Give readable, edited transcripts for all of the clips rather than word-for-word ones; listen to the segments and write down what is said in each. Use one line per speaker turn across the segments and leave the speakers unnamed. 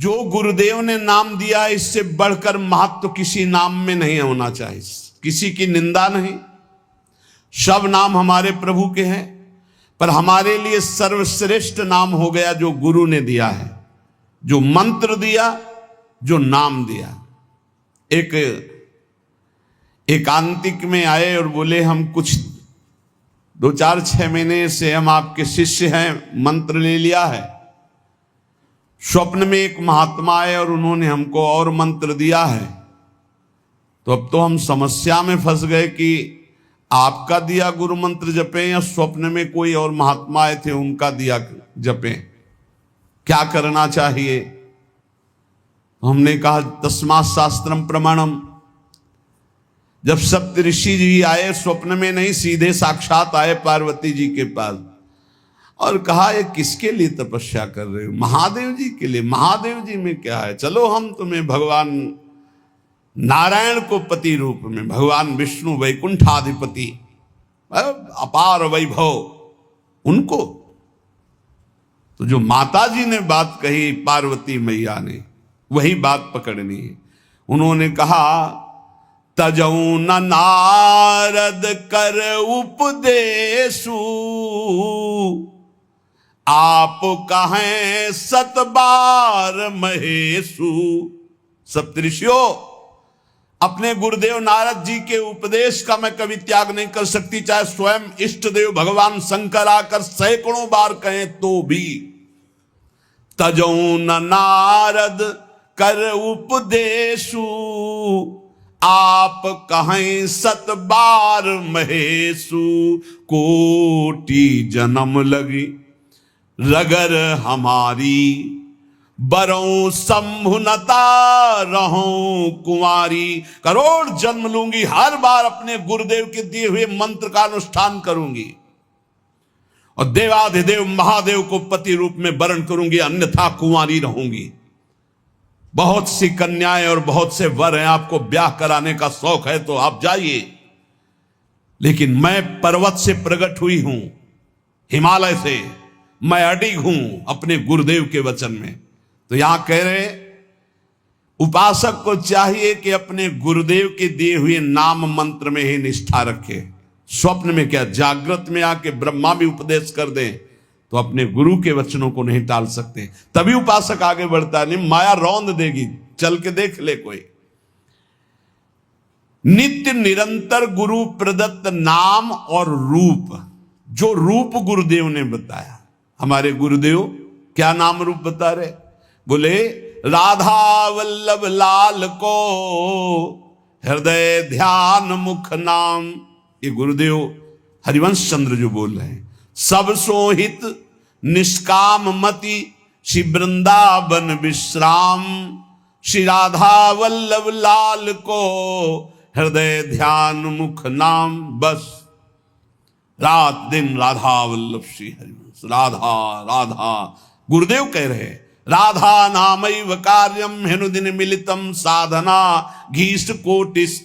जो गुरुदेव ने नाम दिया, इससे बढ़कर महत्व किसी नाम में नहीं होना चाहिए। किसी की निंदा नहीं, सब नाम हमारे प्रभु के हैं, पर हमारे लिए सर्वश्रेष्ठ नाम हो गया जो गुरु ने दिया है, जो मंत्र दिया, जो नाम दिया। एक एकांतिक में आए और बोले हम कुछ 2-4-6 महीने से हम आपके शिष्य हैं, मंत्र ले लिया है। स्वप्न में एक महात्मा आए और उन्होंने हमको और मंत्र दिया है, तो अब तो हम समस्या में फंस गए कि आपका दिया गुरु मंत्र जपें या स्वप्न में कोई और महात्मा आए थे उनका दिया जपें, क्या करना चाहिए। हमने कहा तस्मात् शास्त्रम प्रमाणम। जब सप्तऋषि जी आए, स्वप्न में नहीं सीधे साक्षात आए पार्वती जी के पास और कहा ये किसके लिए तपस्या कर रहे हो? महादेव जी के लिए। महादेव जी में क्या है, चलो हम तुम्हें भगवान नारायण को पति रूप में, भगवान विष्णु वैकुंठाधिपति अपार वैभव उनको। तो जो माता जी ने बात कही पार्वती मैया ने, वही बात पकड़नी है। उन्होंने कहा तजऊ न नारद कर उपदेशु, आप कहें 7 बार महेशु। सप्तऋषियों, अपने गुरुदेव नारद जी के उपदेश का मैं कभी त्याग नहीं कर सकती, चाहे स्वयं इष्ट देव भगवान शंकर आकर सैकड़ों बार कहें तो भी। तजऊ न नारद कर उपदेशु, आप कहें 7 बार महेशु। कोटि जन्म लगी रगर हमारी, बरों संभुनता रहूं कुंवारी। करोड़ जन्म लूंगी, हर बार अपने गुरुदेव के दिए हुए मंत्र का अनुष्ठान करूंगी और देवाधिदेव महादेव को पति रूप में वरण करूंगी, अन्यथा कुंवारी रहूंगी। बहुत सी कन्याएं और बहुत से वर हैं, आपको ब्याह कराने का शौक है तो आप जाइए, लेकिन मैं पर्वत से प्रकट हुई हूं, हिमालय से, मैं अडिग हूं अपने गुरुदेव के वचन में। तो यहां कह रहे उपासक को चाहिए कि अपने गुरुदेव के दिए हुए नाम मंत्र में ही निष्ठा रखे। स्वप्न में क्या, जागृत में आके ब्रह्मा भी उपदेश कर दें तो अपने गुरु के वचनों को नहीं टाल सकते, तभी उपासक आगे बढ़ता है। नहीं माया रौंद देगी, चल के देख ले कोई। नित्य निरंतर गुरु प्रदत्त नाम और रूप, जो रूप गुरुदेव ने बताया, हमारे गुरुदेव क्या नाम रूप बता रहे, बोले राधा वल्लभ लाल को हृदय ध्यान मुख नाम। ये गुरुदेव हरिवंश चंद्र जो बोल रहे हैं, सब सोहित निष्काम मति श्री वृंदावन विश्राम। श्री राधा वल्लभ लाल को हृदय ध्यान मुख नाम। बस रात दिन राधा वल्लभ श्री हरिवंश, राधा राधा। गुरुदेव कह रहे राधा नामैव कार्यम हेनुदिन मिलितम साधना घीष्ट कोटिस।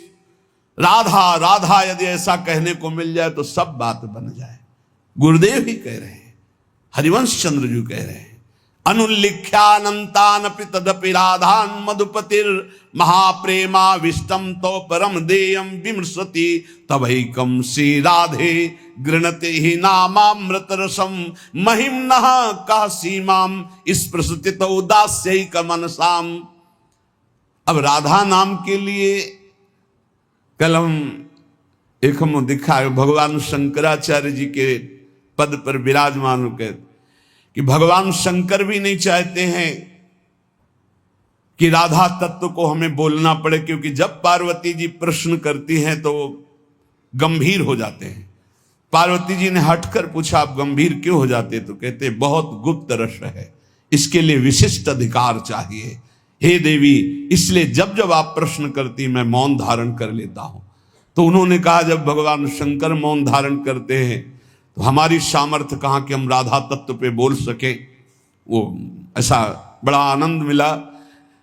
राधा राधा यदि ऐसा कहने को मिल जाए तो सब बात बन जाए। गुरुदेव ही कह रहे हैं, हरिवंश चंद्र जी कह रहे हैं। अनुल्लिख्यानंतानपि तदपि राधान मधुपतिर महाप्रेमा विष्टम तो परम देयम विमृशति तवैकम श्री राधे गृणते ही नामामृत रसम महिम्नः कह सीमाम स्पृशति उदास्यैक मनसाम। अब राधा नाम के लिए कल हम दिखा भगवान शंकराचार्य जी के पद पर विराजमान होकर कि भगवान शंकर भी नहीं चाहते हैं कि राधा तत्व को हमें बोलना पड़े, क्योंकि जब पार्वती जी प्रश्न करती हैं तो गंभीर हो जाते हैं। पार्वती जी ने हटकर पूछा आप गंभीर क्यों हो जाते, तो कहते बहुत गुप्त रस है, इसके लिए विशिष्ट अधिकार चाहिए हे देवी, इसलिए जब जब आप प्रश्न करती मैं मौन धारण कर लेता हूं। तो उन्होंने कहा जब भगवान शंकर मौन धारण करते हैं तो हमारी सामर्थ्य कहाँ कि हम राधा तत्व पे बोल सके। वो ऐसा बड़ा आनंद मिला।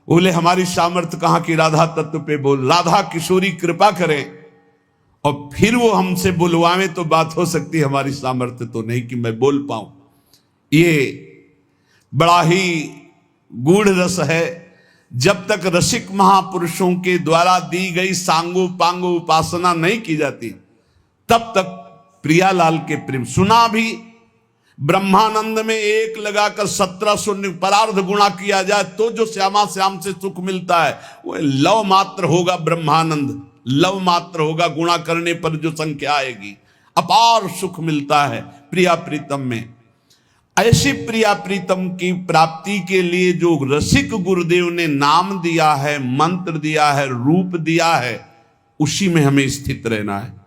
बोले हमारी सामर्थ्य कहाँ कि राधा तत्व पे बोल, राधा किशोरी कृपा करें और फिर वो हमसे बुलवावे तो बात हो सकती, हमारी सामर्थ्य तो नहीं कि मैं बोल पाऊं। ये बड़ा ही गूढ़ रस है। जब तक रसिक महापुरुषों के द्वारा दी गई सांगो पांगो उपासना नहीं की जाती, तब तक प्रियालाल के प्रेम सुना भी। ब्रह्मानंद में एक लगाकर 1700 परार्ध गुणा किया जाए तो जो श्यामा श्याम से सुख मिलता है वो लव मात्र होगा। ब्रह्मानंद लव मात्र होगा, गुणा करने पर जो संख्या आएगी, अपार सुख मिलता है प्रिया प्रीतम में। ऐसी प्रिया प्रीतम की प्राप्ति के लिए जो रसिक गुरुदेव ने नाम दिया है, मंत्र दिया है, रूप दिया है, उसी में हमें स्थित रहना है।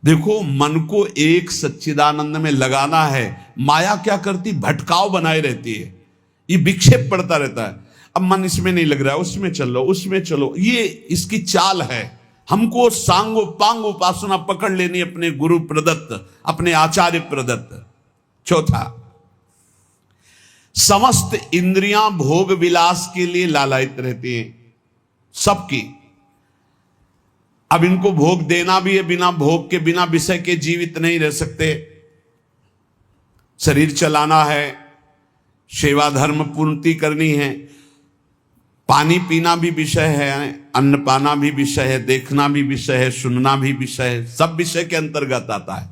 देखो, मन को एक सच्चिदानंद में लगाना है। माया क्या करती, भटकाव बनाए रहती है, ये विक्षेप पड़ता रहता है। अब मन इसमें नहीं लग रहा है, उसमें चलो, उसमें चलो, ये इसकी चाल है। हमको सांगो पांगो उपासना पकड़ लेनी अपने गुरु प्रदत्त, अपने आचार्य प्रदत्त। चौथा, समस्त इंद्रियां भोग विलास के लिए लालायित रहती हैं, सबकी। अब इनको भोग देना भी है, बिना भोग के, बिना विषय के जीवित नहीं रह सकते। शरीर चलाना है, सेवा धर्म पूर्ति करनी है, पानी पीना भी विषय है, अन्न पाना भी विषय है, देखना भी विषय है, सुनना भी विषय है, सब विषय के अंतर्गत आता है।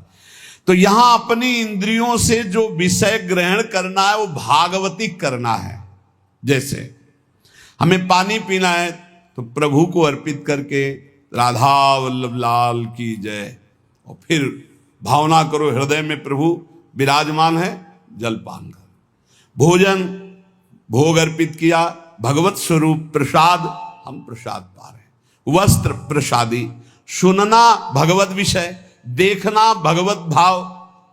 तो यहां अपनी इंद्रियों से जो विषय ग्रहण करना है वो भागवतिक करना है। जैसे हमें पानी पीना है तो प्रभु को अर्पित करके राधा वल्लभ लाल की जय, और फिर भावना करो हृदय में प्रभु विराजमान है, जलपान करो। भोजन भोग अर्पित किया, भगवत स्वरूप प्रसाद, हम प्रसाद पा रहे हैं। वस्त्र प्रसादी, सुनना भगवत विषय, देखना भगवत भाव,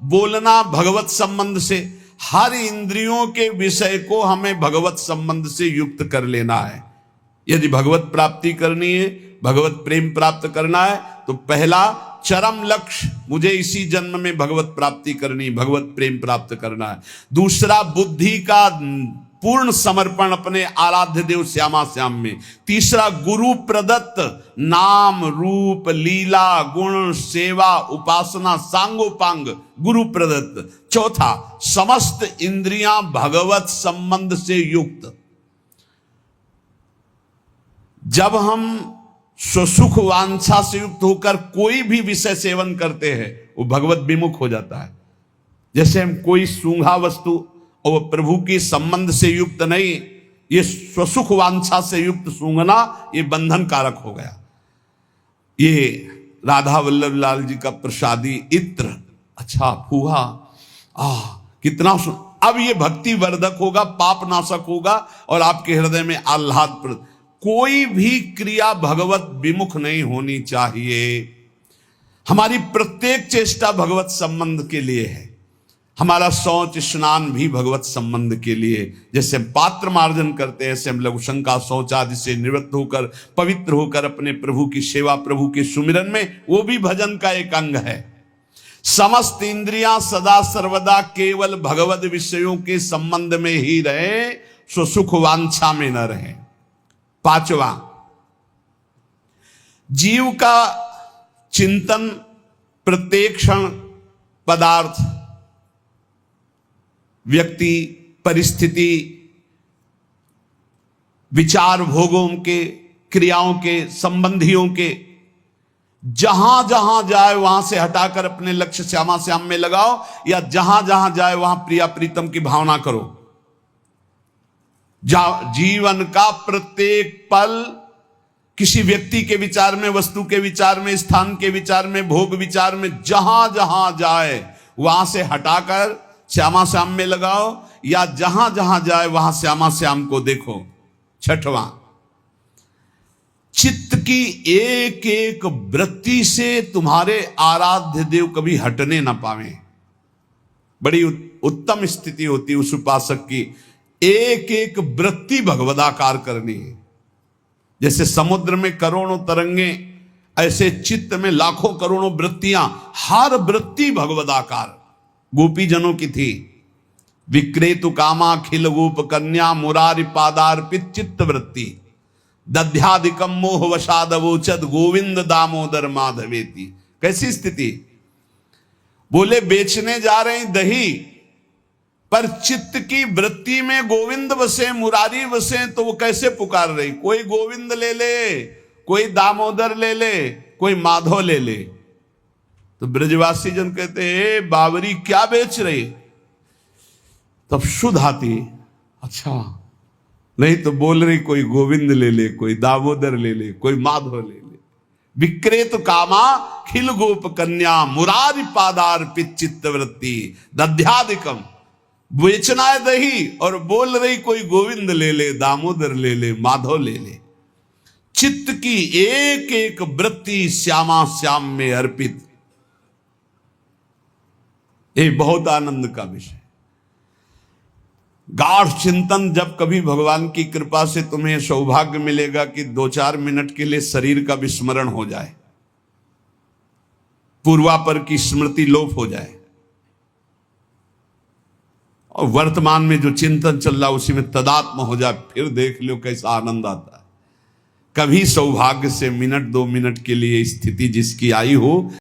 बोलना भगवत संबंध से। हर इंद्रियों के विषय को हमें भगवत संबंध से युक्त कर लेना है। यदि भगवत प्राप्ति करनी है, भगवत प्रेम प्राप्त करना है, तो पहला चरम लक्ष्य, मुझे इसी जन्म में भगवत प्राप्ति करनी, भगवत प्रेम प्राप्त करना है। दूसरा, बुद्धि का पूर्ण समर्पण अपने आराध्य देव श्यामा श्याम में। तीसरा, गुरु प्रदत्त नाम रूप लीला गुण सेवा उपासना सांगोपांग गुरु प्रदत्त। चौथा, समस्त इंद्रियां भगवत संबंध से युक्त। जब हम स्वसुख वांछा से युक्त होकर कोई भी विषय सेवन करते हैं, वो भगवत विमुख हो जाता है। जैसे हम कोई सूंघा वस्तु और प्रभु के संबंध से युक्त नहीं, ये स्वसुख वांछा से युक्त सूंघना, ये बंधन कारक हो गया। ये राधा वल्लभ लाल जी का प्रसादी इत्र, अच्छा फूहा, कितना अब ये भक्ति वर्धक होगा, पाप नाशक होगा और आपके हृदय में आह्लाद। कोई भी क्रिया भगवत विमुख नहीं होनी चाहिए। हमारी प्रत्येक चेष्टा भगवत संबंध के लिए है। हमारा शौच स्नान भी भगवत संबंध के लिए। जैसे हम पात्र मार्जन करते हैं, ऐसे हम लघु शंका शौच आदि से निवृत्त होकर पवित्र होकर अपने प्रभु की सेवा, प्रभु के सुमिरन में, वो भी भजन का एक अंग है। समस्त इंद्रियां सदा सर्वदा केवल भगवत विषयों के संबंध में ही रहे, सो सुख वांछा में न रहे। पांचवा, जीव का चिंतन प्रत्येक क्षण पदार्थ, व्यक्ति, परिस्थिति, विचार भोगों के, क्रियाओं के, संबंधियों के, जहां जहां जाए वहां से हटाकर अपने लक्ष्य श्यामा श्याम में लगाओ, या जहां जहां जाए वहां प्रिया प्रीतम की भावना करो। जीवन का प्रत्येक पल किसी व्यक्ति के विचार में, वस्तु के विचार में, स्थान के विचार में, भोग विचार में, जहां जहां जाए वहां से हटाकर श्यामा श्याम में लगाओ, या जहां जहां जाए वहां श्यामा श्याम को देखो। छठवां, चित्त की एक एक वृत्ति से तुम्हारे आराध्य देव कभी हटने ना पावे। बड़ी उत्तम स्थिति होती है उस उपासक की, एक एक वृत्ति भगवदाकार करनी है। जैसे समुद्र में करोड़ों तरंगे, ऐसे चित्त में लाखों करोड़ों वृत्तियां, हर वृत्ति भगवदाकार। गोपी जनों की थी, विक्रेतु कामा खिल गोप कन्या मुरारी पादार्पित चित्त वृत्ति, दध्यादिकम मोह वशादवोचद गोविंद दामोदर माधवेति। कैसी स्थिति, बोले बेचने जा रहे हैं दही, पर चित्त की वृत्ति में गोविंद बसे, मुरारी बसे, तो वो कैसे पुकार रही? कोई गोविंद ले ले, कोई दामोदर ले ले, कोई माधव ले ले। तो ब्रजवासी जन कहते हैं बावरी क्या बेच रही? तब शुद्ध आती, अच्छा नहीं तो बोल रही कोई गोविंद ले ले, कोई दामोदर ले ले, कोई माधव ले ले। विक्रेत कामा खिल गोप कन्या मुरारी पादार्पित चित्त वृत्ति दध्यादिकम। बेचना है दही और बोल रही कोई गोविंद ले ले, दामोदर ले ले, माधव ले ले। चित्त की एक एक वृत्ति श्यामा श्याम में अर्पित, ये बहुत आनंद का विषय। गाढ़ चिंतन, जब कभी भगवान की कृपा से तुम्हें सौभाग्य मिलेगा कि 2-4 मिनट के लिए शरीर का विस्मरण हो जाए, पूर्वापर की स्मृति लोप हो जाए और वर्तमान में जो चिंतन चल रहा उसी में तदात्म हो जाए, फिर देख लो कैसा आनंद आता है। कभी सौभाग्य से मिनट 2 मिनट के लिए स्थिति जिसकी आई हो,